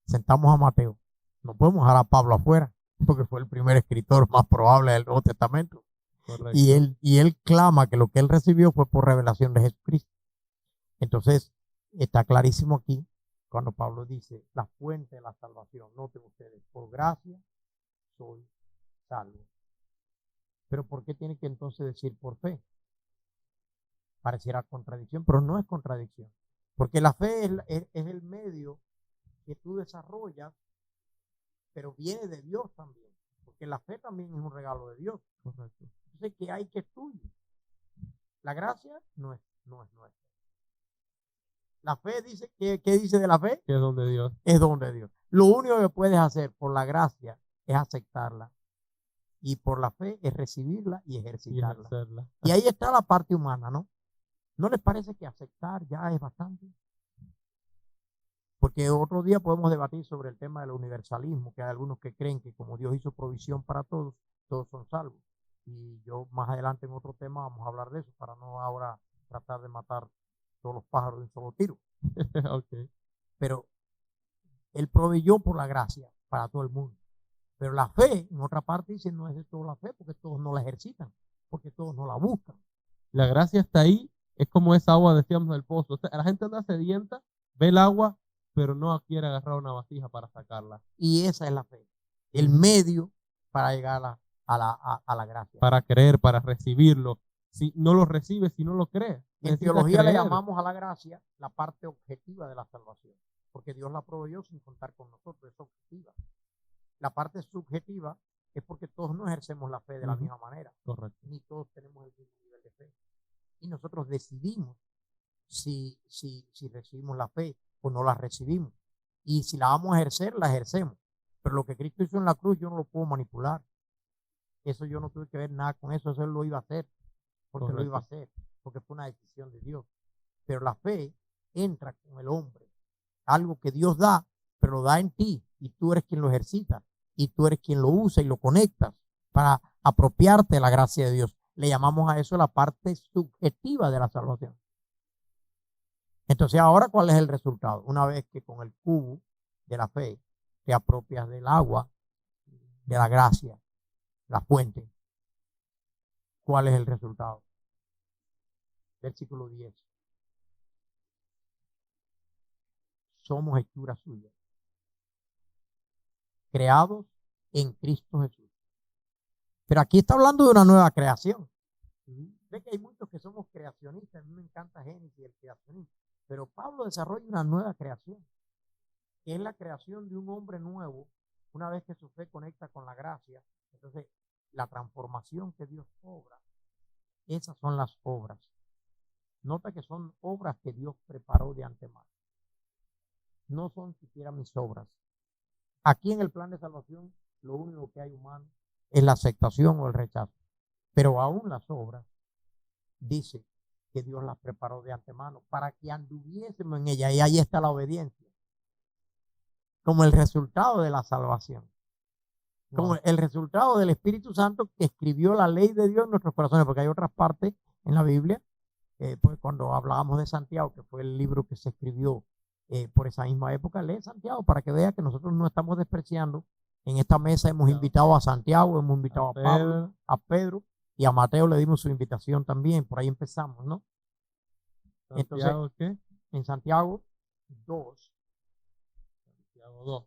sentamos a Mateo. No podemos dejar a Pablo afuera, porque fue el primer escritor más probable del Nuevo Testamento. Correcto. Y él clama que lo que él recibió fue por revelación de Jesucristo. Entonces, está clarísimo aquí cuando Pablo dice la fuente de la salvación. Noten ustedes, por gracia soy salvo. Pero ¿por qué tiene que entonces decir por fe? Pareciera contradicción, pero no es contradicción. Porque la fe es el medio que tú desarrollas, pero viene de Dios también. Porque la fe también es un regalo de Dios. Correcto. Entonces, ¿qué hay que estudiar? La gracia no es nuestra. La fe dice, ¿qué dice de la fe? Que es donde Dios. Es donde Dios. Lo único que puedes hacer por la gracia es aceptarla. Y por la fe es recibirla y Y ejercitarla. ejercerla. Y ahí está la parte humana, ¿no? ¿No les parece que aceptar ya es bastante? Porque otro día podemos debatir sobre el tema del universalismo, que hay algunos que creen que como Dios hizo provisión para todos, todos son salvos. Y yo más adelante en otro tema vamos a hablar de eso, para no ahora tratar de matar todos los pájaros de un solo tiro. Ok. Pero Él proveyó por la gracia para todo el mundo. Pero la fe, en otra parte, dice, no es de toda la fe, porque todos no la ejercitan, porque todos no la buscan. La gracia está ahí, es como esa agua, decíamos, del pozo. O sea, la gente anda sedienta, ve el agua, pero no quiere agarrar una vasija para sacarla. Y esa es la fe, el medio para llegar a la gracia. Para creer, para recibirlo. Si no lo recibes, si no lo crees. En necesitas teología le creer. llamamos a la gracia la parte objetiva de la salvación, porque Dios la proveyó sin contar con nosotros, es objetiva. La parte subjetiva es porque todos no ejercemos la fe de la misma manera, Correcto. ni todos tenemos el mismo nivel de fe. Y nosotros decidimos si recibimos la fe o no la recibimos. Y si la vamos a ejercer, la ejercemos. Pero lo que Cristo hizo en la cruz yo no lo puedo manipular. Eso yo no tuve que ver nada con eso, eso Él lo iba a hacer, porque Correcto. lo iba a hacer, porque fue una decisión de Dios. Pero la fe entra con el hombre, algo que Dios da, pero lo da en ti, y tú eres quien lo ejercita, y tú eres quien lo usa y lo conectas para apropiarte de la gracia de Dios. Le llamamos a eso la parte subjetiva de la salvación. Entonces, ahora, ¿cuál es el resultado? Una vez que con el cubo de la fe te apropias del agua, de la gracia, la fuente, ¿cuál es el resultado? Versículo 10. Somos hechura suya, creados en Cristo Jesús. Pero aquí está hablando de una nueva creación. Ve que hay muchos que somos creacionistas. A mí me encanta Génesis y el creacionismo. Pero Pablo desarrolla una nueva creación, que es la creación de un hombre nuevo, una vez que su fe conecta con la gracia. Entonces, la transformación que Dios obra, esas son las obras. Nota que son obras que Dios preparó de antemano. No son siquiera mis obras. Aquí en el plan de salvación, lo único que hay humano es la aceptación o el rechazo. Pero aún las obras, dice que Dios las preparó de antemano para que anduviésemos en ella. Y ahí está la obediencia, como el resultado de la salvación, como el resultado del Espíritu Santo que escribió la ley de Dios en nuestros corazones, porque hay otras partes en la Biblia, pues cuando hablábamos de Santiago, que fue el libro que se escribió por esa misma época, lee Santiago para que vea que nosotros no estamos despreciando. En esta mesa hemos invitado a Santiago, hemos invitado a Pablo, a Pedro y a Mateo le dimos su invitación también. Por ahí empezamos, ¿no? ¿Santiago qué? En Santiago 2. Santiago 2.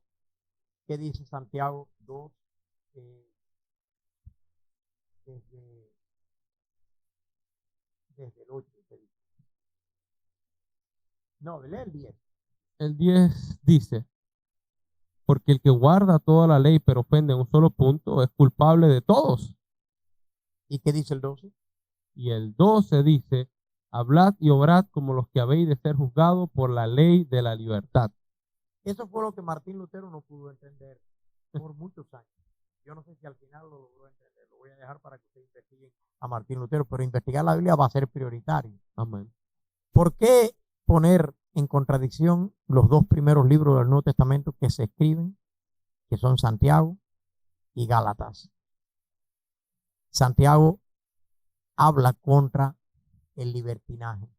¿Qué dice Santiago 2? Desde el 8. No, lee el 10. El 10 dice, porque el que guarda toda la ley pero ofende en un solo punto es culpable de todos. ¿Y qué dice el 12? Y el 12 dice, hablad y obrad como los que habéis de ser juzgados por la ley de la libertad. Eso fue lo que Martín Lutero no pudo entender por muchos años. Yo no sé si al final lo logró entender. Lo voy a dejar para que ustedes investiguen a Martín Lutero, pero investigar la Biblia va a ser prioritario. Amén. ¿Por qué poner en contradicción los dos primeros libros del Nuevo Testamento que se escriben, que son Santiago y Gálatas? Santiago habla contra el libertinaje,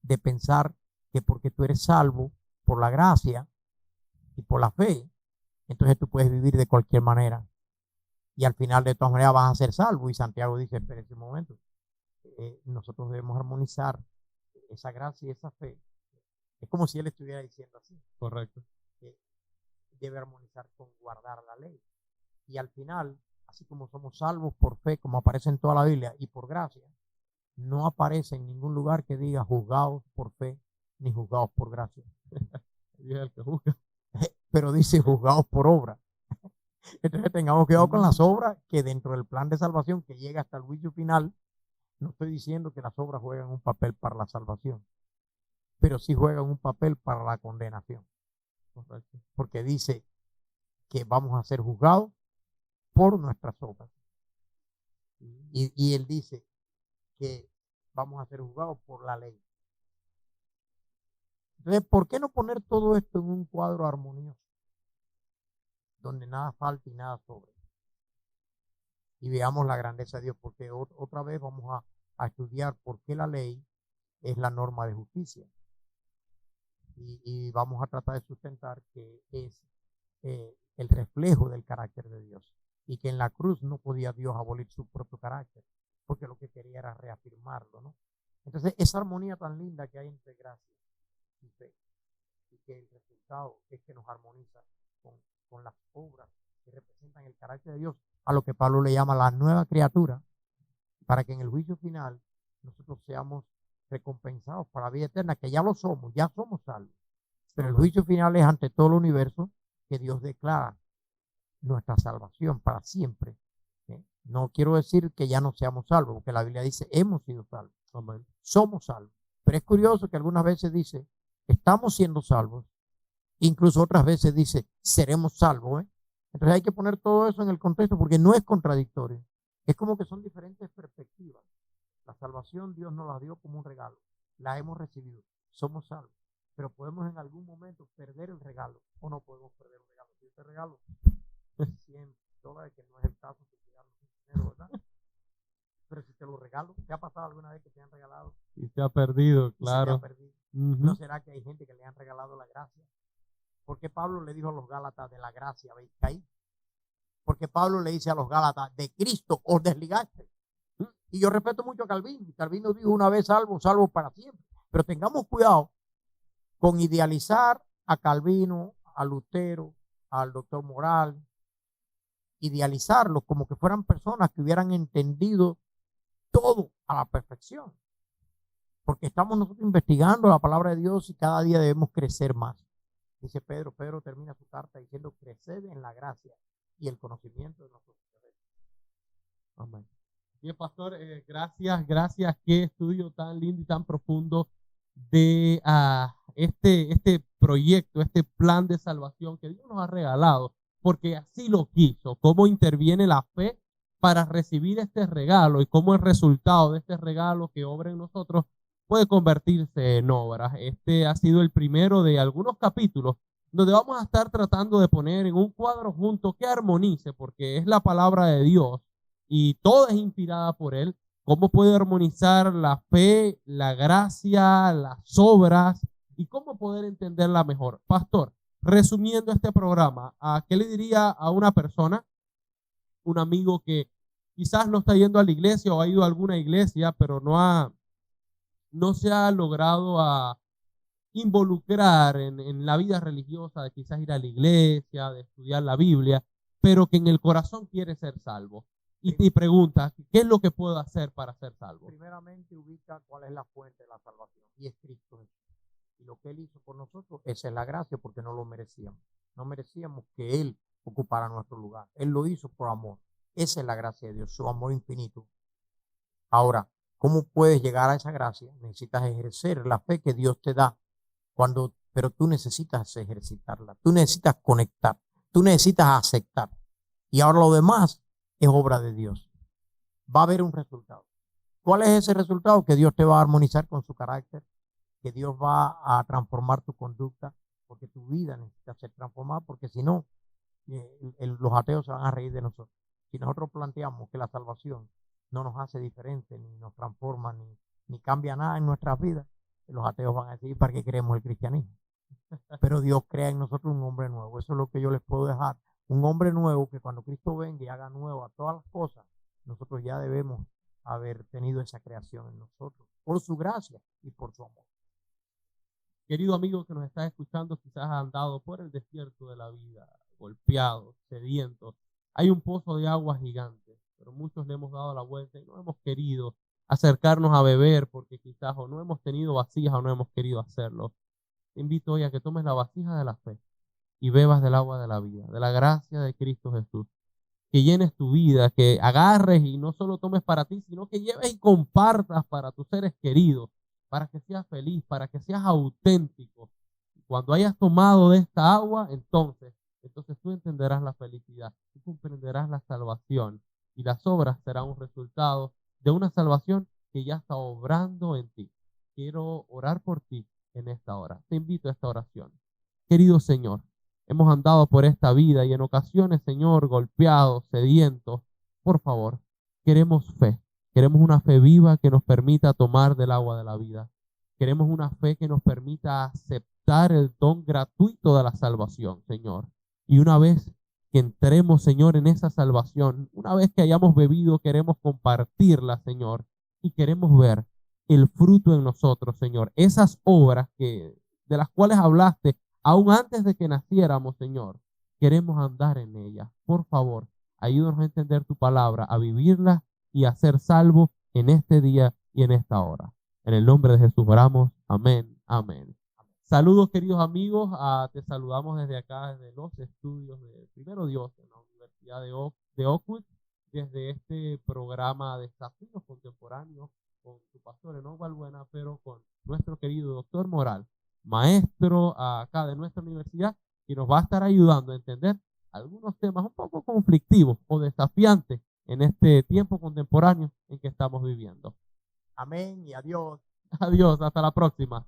de pensar que porque tú eres salvo, por la gracia y por la fe, entonces tú puedes vivir de cualquier manera. Y al final de todas maneras vas a ser salvo. Y Santiago dice, espera ese momento, nosotros debemos armonizar esa gracia y esa fe. Es como si él estuviera diciendo así. Correcto. Que debe armonizar con guardar la ley. Y al final, así como somos salvos por fe, como aparece en toda la Biblia, y por gracia, no aparece en ningún lugar que diga juzgados por fe, ni juzgados por gracia. Y es el que juzga. Pero dice juzgados por obra. Entonces tengamos cuidado con las obras, que dentro del plan de salvación que llega hasta el juicio final, no estoy diciendo que las obras juegan un papel para la salvación, pero sí juegan un papel para la condenación. Correcto. Porque dice que vamos a ser juzgados por nuestras obras. Y él dice que vamos a ser juzgados por la ley. Entonces, ¿por qué no poner todo esto en un cuadro armonioso, donde nada falta y nada sobre? Y veamos la grandeza de Dios, porque otra vez vamos a estudiar por qué la ley es la norma de justicia. Y vamos a tratar de sustentar que es el reflejo del carácter de Dios. Y que en la cruz no podía Dios abolir su propio carácter, porque lo que quería era reafirmarlo, ¿no? Entonces, esa armonía tan linda que hay entre gracia y fe, y que el resultado es que nos armoniza con las obras que representan el carácter de Dios, a lo que Pablo le llama la nueva criatura, para que en el juicio final nosotros seamos recompensados para la vida eterna, que ya lo somos, ya somos salvos. Pero el juicio final es ante todo el universo, que Dios declara nuestra salvación para siempre. No quiero decir que ya no seamos salvos, porque la Biblia dice hemos sido salvos. Amén. Somos salvos. Pero es curioso que algunas veces dice estamos siendo salvos, incluso otras veces dice seremos salvos. Entonces hay que poner todo eso en el contexto, porque no es contradictorio. Es como que son diferentes perspectivas. La salvación Dios nos la dio como un regalo. La hemos recibido. Somos salvos. Pero podemos en algún momento perder el regalo, o no podemos perder el regalo. Si este regalo $100, que no es el caso, que te dinero, ¿verdad? Pero si te lo regalo, ¿te ha pasado alguna vez que te han regalado? Y se ha perdido, claro. Se te ha perdido. ¿No será que hay gente que le han regalado la gracia? Porque Pablo le dijo a los Gálatas de la gracia, ¿veis ahí? Porque Pablo le dice a los Gálatas, de Cristo os desligaste. Y yo respeto mucho a Calvino. Calvino dijo una vez salvo, salvo para siempre. Pero tengamos cuidado con idealizar a Calvino, a Lutero, al doctor Moral, idealizarlos como que fueran personas que hubieran entendido todo a la perfección. Porque estamos nosotros investigando la palabra de Dios y cada día debemos crecer más. Dice Pedro termina su carta diciendo crecer en la gracia y el conocimiento de nosotros. Amén. Bien, pastor, gracias. Qué estudio tan lindo y tan profundo de este proyecto, este plan de salvación que Dios nos ha regalado, porque así lo quiso. Cómo interviene la fe para recibir este regalo y cómo el resultado de este regalo que obra en nosotros puede convertirse en obras. Este ha sido el primero de algunos capítulos donde vamos a estar tratando de poner en un cuadro junto que armonice, porque es la palabra de Dios y toda es inspirada por Él. ¿Cómo puede armonizar la fe, la gracia, las obras y cómo poder entenderla mejor? Pastor, resumiendo este programa, ¿qué le diría a una persona, un amigo que quizás no está yendo a la iglesia o ha ido a alguna iglesia, pero no se ha logrado involucrar en la vida religiosa, de quizás ir a la iglesia, de estudiar la Biblia, pero que en el corazón quiere ser salvo? Y te pregunta, ¿qué es lo que puedo hacer para ser salvo? Primeramente ubica cuál es la fuente de la salvación, y es Cristo Jesús. Y lo que Él hizo por nosotros, esa es la gracia, porque no lo merecíamos. No merecíamos que Él ocupara nuestro lugar. Él lo hizo por amor. Esa es la gracia de Dios, su amor infinito. Ahora, ¿cómo puedes llegar a esa gracia? Necesitas ejercer la fe que Dios te da. Pero tú necesitas ejercitarla. Tú necesitas conectar. Tú necesitas aceptar. Y ahora lo demás es obra de Dios. Va a haber un resultado. ¿Cuál es ese resultado? Que Dios te va a armonizar con su carácter, que Dios va a transformar tu conducta, porque tu vida necesita ser transformada, porque si no, los ateos se van a reír de nosotros. Si nosotros planteamos que la salvación no nos hace diferente, ni nos transforma, ni cambia nada en nuestras vidas, los ateos van a decir, ¿para qué queremos el cristianismo? pero Dios crea en nosotros un hombre nuevo. Eso es lo que yo les puedo dejar. Un hombre nuevo que cuando Cristo venga y haga nuevas todas las cosas, nosotros ya debemos haber tenido esa creación en nosotros, por su gracia y por su amor. Querido amigo que nos estás escuchando, quizás has andado por el desierto de la vida, golpeado, sediento. Hay un pozo de agua gigante, pero muchos le hemos dado la vuelta y no hemos querido acercarnos a beber porque quizás o no hemos tenido vasijas o no hemos querido hacerlo. Te invito hoy a que tomes la vasija de la fe y bebas del agua de la vida, de la gracia de Cristo Jesús. Que llenes tu vida, que agarres y no solo tomes para ti, sino que lleves y compartas para tus seres queridos, para que seas feliz, para que seas auténtico. Cuando hayas tomado de esta agua, entonces tú entenderás la felicidad, tú comprenderás la salvación y las obras serán un resultado de una salvación que ya está obrando en ti. Quiero orar por ti en esta hora. Te invito a esta oración. Querido Señor, hemos andado por esta vida y en ocasiones, Señor, golpeados, sedientos. Por favor, queremos fe. Queremos una fe viva que nos permita tomar del agua de la vida. Queremos una fe que nos permita aceptar el don gratuito de la salvación, Señor. Y una vez que entremos, Señor, en esa salvación, una vez que hayamos bebido, queremos compartirla, Señor, y queremos ver el fruto en nosotros, Señor. Esas obras de las cuales hablaste aún antes de que naciéramos, Señor, queremos andar en ellas. Por favor, ayúdanos a entender tu palabra, a vivirla y a ser salvos en este día y en esta hora. En el nombre de Jesús oramos. Amén, amén. Saludos, queridos amigos. Te saludamos desde acá, desde los estudios de Primero Dios en la Universidad de Oakwood, desde este programa de Desafíos Contemporáneos con su pastor Enoch Balbuena, pero con nuestro querido doctor Moral, maestro acá de nuestra universidad, y nos va a estar ayudando a entender algunos temas un poco conflictivos o desafiantes en este tiempo contemporáneo en que estamos viviendo. Amén y adiós. Adiós, hasta la próxima.